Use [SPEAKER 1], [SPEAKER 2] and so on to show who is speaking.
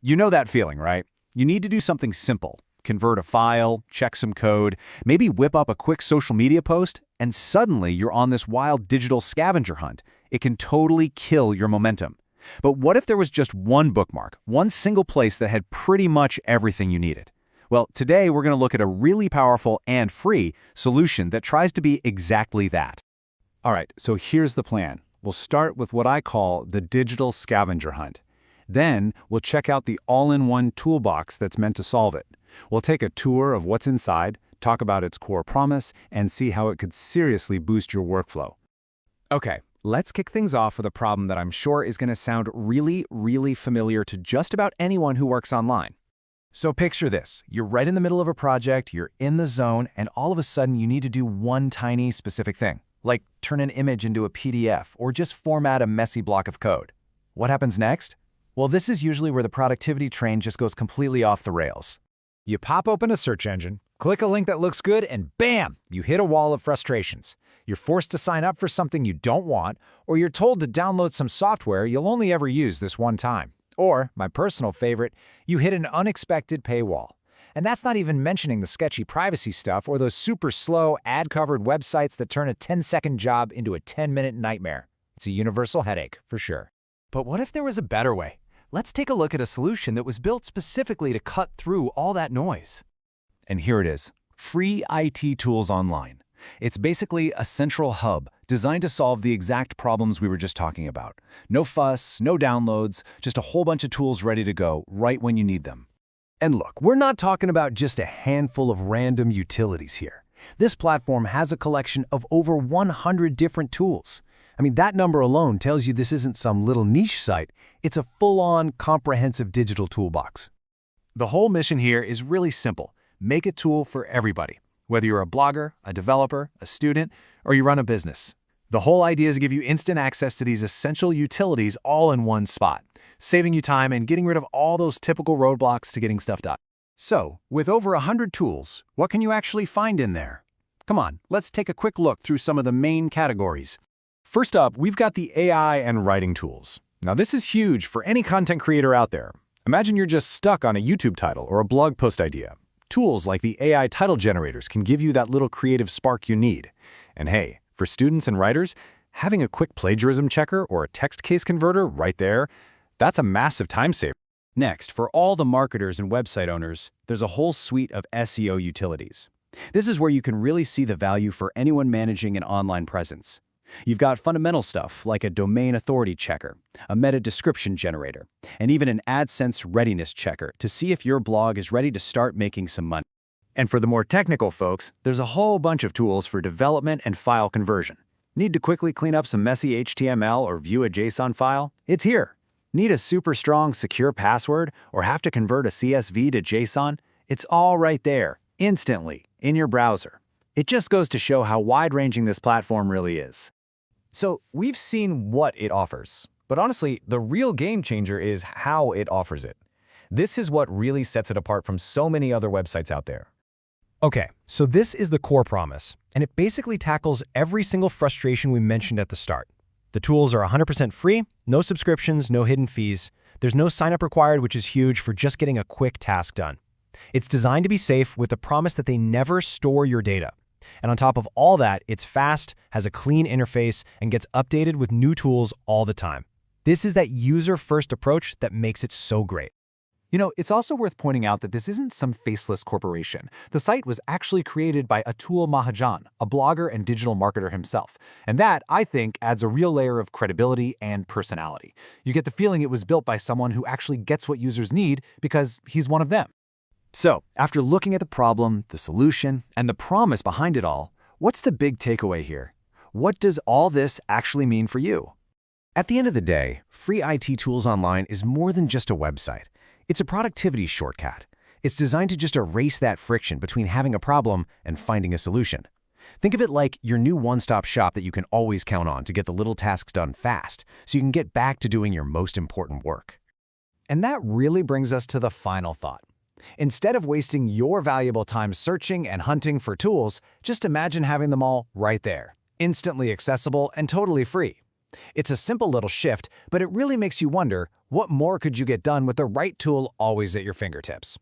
[SPEAKER 1] You know that feeling, right? You need to do something simple. Convert a file, check some code, maybe whip up a quick social media post, and suddenly you're on this wild digital scavenger hunt. It can totally kill your momentum. But what if there was just one bookmark, one single place that had pretty much everything you needed? Well, today we're going to look at a really powerful and free solution that tries to be exactly that. All right, so here's the plan. We'll start with what I call the digital scavenger hunt. Then we'll check out the all-in-one toolbox that's meant to solve it. We'll take a tour of what's inside, talk about its core promise, and see how it could seriously boost your workflow. Okay, let's kick things off with a problem that I'm sure is going to sound really familiar to just about anyone who works online. So picture this. You're right in the middle of a project, you're in the zone, and all of a sudden you need to do one tiny specific thing, like turn an image into a PDF or just format a messy block of code. What happens next? Well, this is usually where the productivity train just goes completely off the rails. You pop open a search engine, click a link that looks good, and bam, you hit a wall of frustrations. You're forced to sign up for something you don't want, or you're told to download some software you'll only ever use this one time. Or, my personal favorite, you hit an unexpected paywall. And that's not even mentioning the sketchy privacy stuff or those super slow, ad-covered websites that turn a 10-second job into a 10-minute nightmare. It's a universal headache, for sure. But what if there was a better way? Let's take a look at a solution that was built specifically to cut through all that noise. And here it is, Free IT Tools Online. It's basically a central hub designed to solve the exact problems we were just talking about. No fuss, no downloads, just a whole bunch of tools ready to go right when you need them. And look, we're not talking about just a handful of random utilities here. This platform has a collection of over 100 different tools. I mean, that number alone tells you this isn't some little niche site. It's a full-on, comprehensive digital toolbox. The whole mission here is really simple. Make a tool for everybody, whether you're a blogger, a developer, a student, or you run a business. The whole idea is to give you instant access to these essential utilities all in one spot, saving you time and getting rid of all those typical roadblocks to getting stuff done. So, with over 100 tools, what can you actually find in there? Come on, let's take a quick look through some of the main categories. First up, we've got the AI and writing tools. Now, this is huge for any content creator out there. Imagine you're just stuck on a YouTube title or a blog post idea. Tools like the AI title generators can give you that little creative spark you need. And hey, for students and writers, having a quick plagiarism checker or a text case converter right there, that's a massive time saver. Next, for all the marketers and website owners, there's a whole suite of SEO utilities. This is where you can really see the value for anyone managing an online presence. You've got fundamental stuff like a domain authority checker, a meta description generator, and even an AdSense readiness checker to see if your blog is ready to start making some money. And for the more technical folks, there's a whole bunch of tools for development and file conversion. Need to quickly clean up some messy HTML or view a JSON file? It's here. Need a super strong, secure password or have to convert a CSV to JSON? It's all right there, instantly, in your browser. It just goes to show how wide-ranging this platform really is. So we've seen what it offers, but honestly, the real game changer is how it offers it. This is what really sets it apart from so many other websites out there. Okay, so this is the core promise, and it basically tackles every single frustration we mentioned at the start. The tools are 100% free, no subscriptions, no hidden fees. There's no sign-up required, which is huge for just getting a quick task done. It's designed to be safe with the promise that they never store your data. And on top of all that, it's fast, has a clean interface, and gets updated with new tools all the time. This is that user-first approach that makes it so great. You know, it's also worth pointing out that this isn't some faceless corporation. The site was actually created by Atul Mahajan, a blogger and digital marketer himself. And that, I think, adds a real layer of credibility and personality. You get the feeling it was built by someone who actually gets what users need because he's one of them. So, after looking at the problem, the solution, and the promise behind it all, what's the big takeaway here? What does all this actually mean for you? At the end of the day, Free IT Tools Online is more than just a website. It's a productivity shortcut. It's designed to just erase that friction between having a problem and finding a solution. Think of it like your new one-stop shop that you can always count on to get the little tasks done fast, so you can get back to doing your most important work. And that really brings us to the final thought. Instead of wasting your valuable time searching and hunting for tools, just imagine having them all right there, instantly accessible and totally free. It's a simple little shift, but it really makes you wonder, what more could you get done with the right tool always at your fingertips?